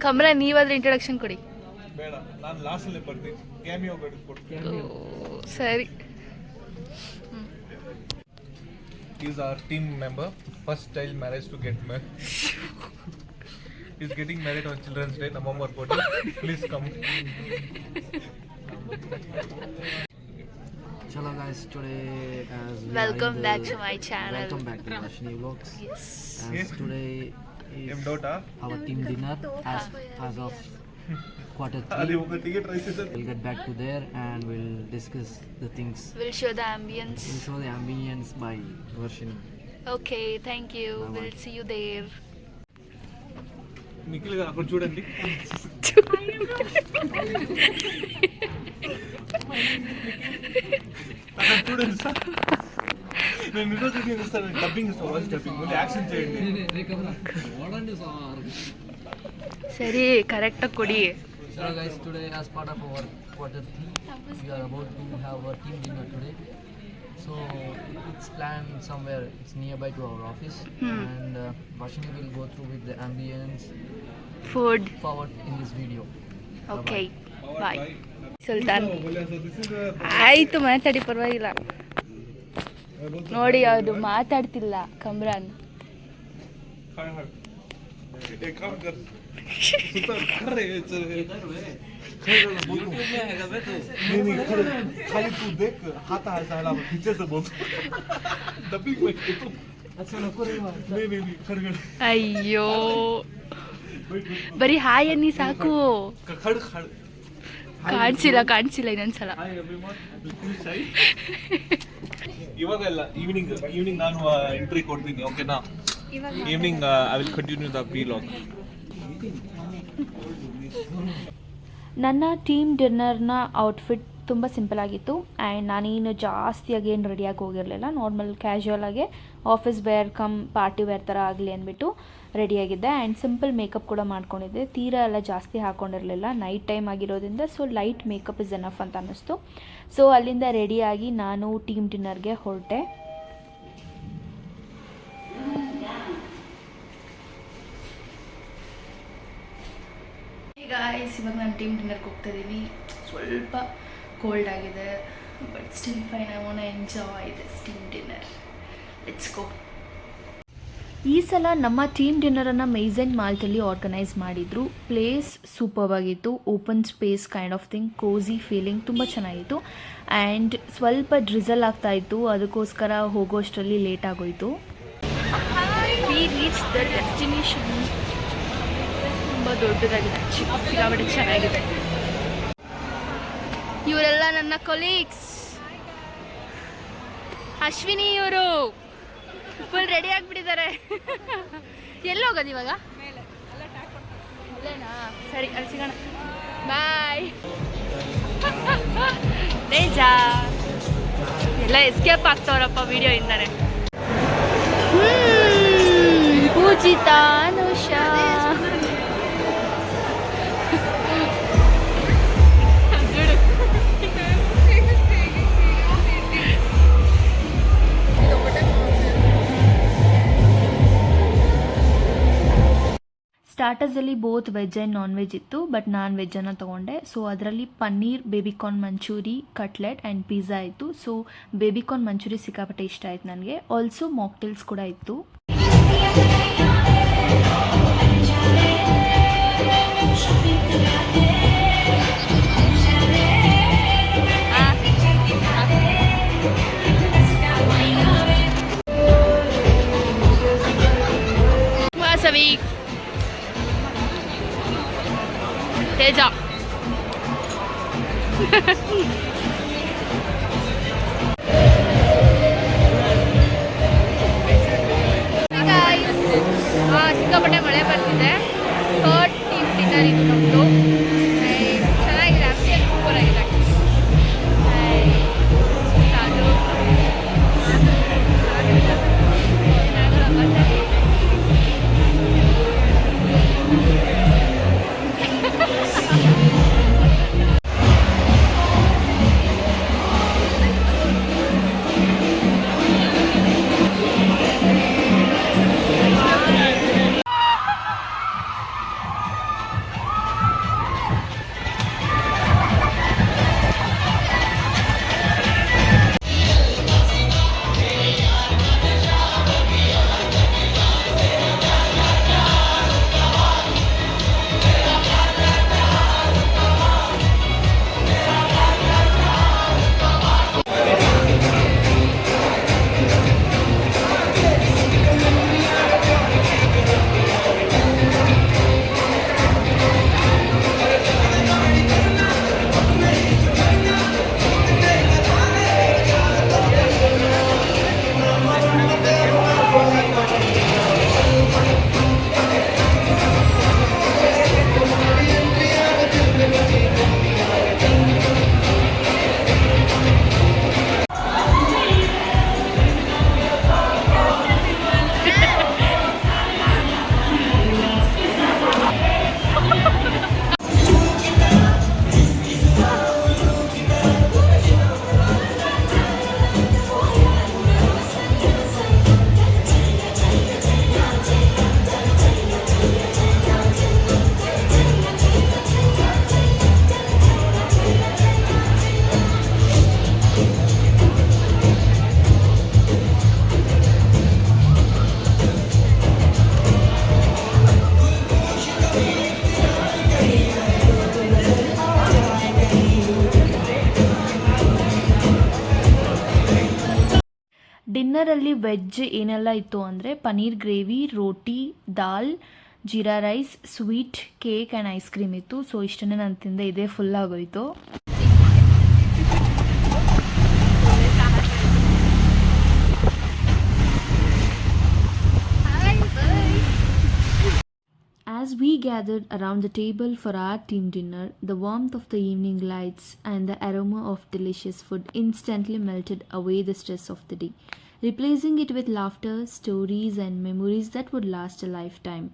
ಕಮಲ ನೀವಾದ್ರೆ introduction ಕೊಡಿ. ಬೇಡ, ನಾನು ಲಾಸ್ಟ್ ಅಲ್ಲಿ ಬರ್ತೀನಿ. ಕ್ಯಾಮಿಯೋ ಕೊಡ್ತೀನಿ. ಸರಿ. He's our team member. First child marriage to get married. He's getting married on Children's Day, November 14. Please come. Hello guys, today Welcome back to my channel. Welcome back to Ashni Vlogs. Yes. As today is our team dinner as of Q3. We'll get back to there and we'll discuss the things. We'll show the ambience. We'll show the ambience by Varshini. Okay, thank you. Bye-bye. We'll see you there. Nikhil గారు అక్కడ చూడండి. అక్కడ చూడండి sir. నేను నిజంగా ఇస్తాను, dubbing ఇస్తాను, voice dubbing. ముందు యాక్షన్ చేయండి. సరే కరెక్ట్ కొడి. So guys, today as part of our Q3, we are about to have our team dinner today. So it's planned somewhere, it's nearby to our office, and Varshini will go through with the ambience Food. forward in this video. Okay. Bye. Sultan ಆಯಿತು, ಮಾತಾಡಿ ಪರವಾಗಿಲ್ಲ. ನೋಡಿ ಅದು ಮಾತಾಡ್ತಿಲ್ಲ ಕಮ್ರಾನ್. खाली तू देख, हाथ हला पीछे से बोल. डबिंग में अच्छा नको रे. नहीं खड़गड़. ಅಯ್ಯೋ ಬರೀ ಹಾಯ್ ಅನ್ನಿ ಸಾಕು. खड़ खड़ ಕಾಣಿಸಿಲ್ಲ ಇನ್ನೊಂದ್ಸಲ. ಇವಾಗಲ್ಲ, ಈವ್ನಿಂಗ್ ನಾನು ಎಂಟ್ರಿ ಕೊಡ್ತೀನಿ. ಓಕೆನಾ? Evening I will continue the vlog. ನನ್ನ ಟೀಮ್ ಡಿನ್ನರ್ನ ಔಟ್ಫಿಟ್ ತುಂಬ ಸಿಂಪಲ್ ಆಗಿತ್ತು ಆ್ಯಂಡ್ ನಾನೇನು ಜಾಸ್ತಿಯಾಗಿ ಏನು ರೆಡಿಯಾಗಿ ಹೋಗಿರಲಿಲ್ಲ. ನಾರ್ಮಲ್ ಕ್ಯಾಶುವಲ್ ಆಗಿ office wear come party wear ಥರ ಆಗಲಿ ಅಂದ್ಬಿಟ್ಟು ರೆಡಿಯಾಗಿದ್ದೆ ಆ್ಯಂಡ್ ಸಿಂಪಲ್ ಮೇಕಪ್ ಕೂಡ ಮಾಡ್ಕೊಂಡಿದ್ದೆ. ತೀರಾ ಎಲ್ಲ ಜಾಸ್ತಿ ಹಾಕ್ಕೊಂಡಿರಲಿಲ್ಲ, ನೈಟ್ ಟೈಮ್ ಆಗಿರೋದ್ರಿಂದ so light makeup is enough ಅಂತ ಅನ್ನಿಸ್ತು. ಸೊ ಅಲ್ಲಿಂದ ರೆಡಿಯಾಗಿ ನಾನು ಟೀಮ್ ಡಿನ್ನರ್ಗೆ ಹೊರಟೆ. ಗಾಯ್ಸ್, ಇವಾಗ ನಾನು ಟೀಮ್ ಡಿನ್ನರ್ಗೆ ಹೋಗ್ತಾ ಇದ್ದೀನಿ. ಸ್ವಲ್ಪ ಕೋಲ್ಡ್ ಆಗಿದೆ, but still fine. I want to enjoy this team dinner. Let's go. ಈ ಸಲ ನಮ್ಮ ಟೀಮ್ ಡಿನ್ನರನ್ನು ಮೇಜೆಂಟ್ ಮಾಲ್ಟಲ್ಲಿ ಆರ್ಗನೈಸ್ ಮಾಡಿದರು. ಪ್ಲೇಸ್ ಸೂಪರ್ ಆಗಿತ್ತು, open space kind of thing, cozy feeling ತುಂಬ ಚೆನ್ನಾಗಿತ್ತು. ಆ್ಯಂಡ್ ಸ್ವಲ್ಪ ಡ್ರಿಸಲ್ ಆಗ್ತಾಯಿತ್ತು, ಅದಕ್ಕೋಸ್ಕರ ಹೋಗೋಷ್ಟರಲ್ಲಿ ಲೇಟ್ ಆಗೋಯಿತು. We reach the destination. ತುಂಬ ದೊಡ್ಡದಾಗಿದೆ, ಸಿಕ್ಕಾಪಟ್ಟೆ ಚೆನ್ನಾಗಿದೆ. ಇವರೆಲ್ಲ ನನ್ನ ಕೊಲೀಗ್ಸ್. ಅಶ್ವಿನಿ ಇವರು ಫುಲ್ ರೆಡಿ ಆಗಿಬಿಟ್ಟಿದ್ದಾರೆ. ಎಲ್ಲಿ ಹೋಗೋದು ಇವಾಗ? ಅಲ್ಲೇನಾ? ಸರಿ, ಅಲ್ಲಿ ಸಿಗೋಣ. ಬಾಯ್. ನೇಜಾ ಎಲ್ಲ ಎಸ್ಕೇಪ್ ಆಗ್ತವ್ರಪ್ಪ ವಿಡಿಯೋಯಿಂದಾನೆ. ಪೂಜಿತಾ, ಅನುಷಾ, ಸ್ಟಾರ್ಟರ್ಸಲ್ಲಿ both veg and non veg ಇತ್ತು, ಬಟ್ ನಾನ್ ವೆಜ್ಜನ್ನು ತೊಗೊಂಡೆ. ಸೊ ಅದರಲ್ಲಿ paneer, baby corn manchurian, cutlet and pizza ಇತ್ತು. ಸೊ ಬೇಬಿಕಾರ್ನ್ ಮಂಚೂರಿ ಸಿಕ್ಕಾಪಟ್ಟೆ ಇಷ್ಟ ಆಯ್ತು ನನಗೆ. ಆಲ್ಸೋ ಮಾಕ್ಟೇಲ್ಸ್ ಕೂಡ ಇತ್ತು. ವಾಸವಿ, ತೇಜ, ಸಿಕ್ಕಾಪಟ್ಟೆ ಮಳೆ ಬರ್ತಿದೆ. ಥರ್ಡ್ ಟೀಮ್ ಡಿನ್ನರ್ ಇದು ನಮ್ಮದು. ಚೆನ್ನಾಗಿದೆ, ಅಷ್ಟೇ ಸೂಪರ್ ಆಗಿದೆ. ಡಿನ್ನರಲ್ಲಿ ವೆಜ್ ಏನೆಲ್ಲ ಇತ್ತು ಅಂದರೆ ಪನ್ನೀರ್ ಗ್ರೇವಿ, ರೋಟಿ, ದಾಲ್, jeera rice, sweet, cake and ice cream ಇತ್ತು. ಸೊ ಇಷ್ಟನ್ನೇ ನಾನು ತಿಂದೆ, ಇದೇ ಫುಲ್ ಆಗೋಯಿತು. As we gathered around the table for our team dinner, the warmth of the evening lights and the aroma of delicious food instantly melted away the stress of the day, replacing it with laughter, stories, and memories that would last a lifetime.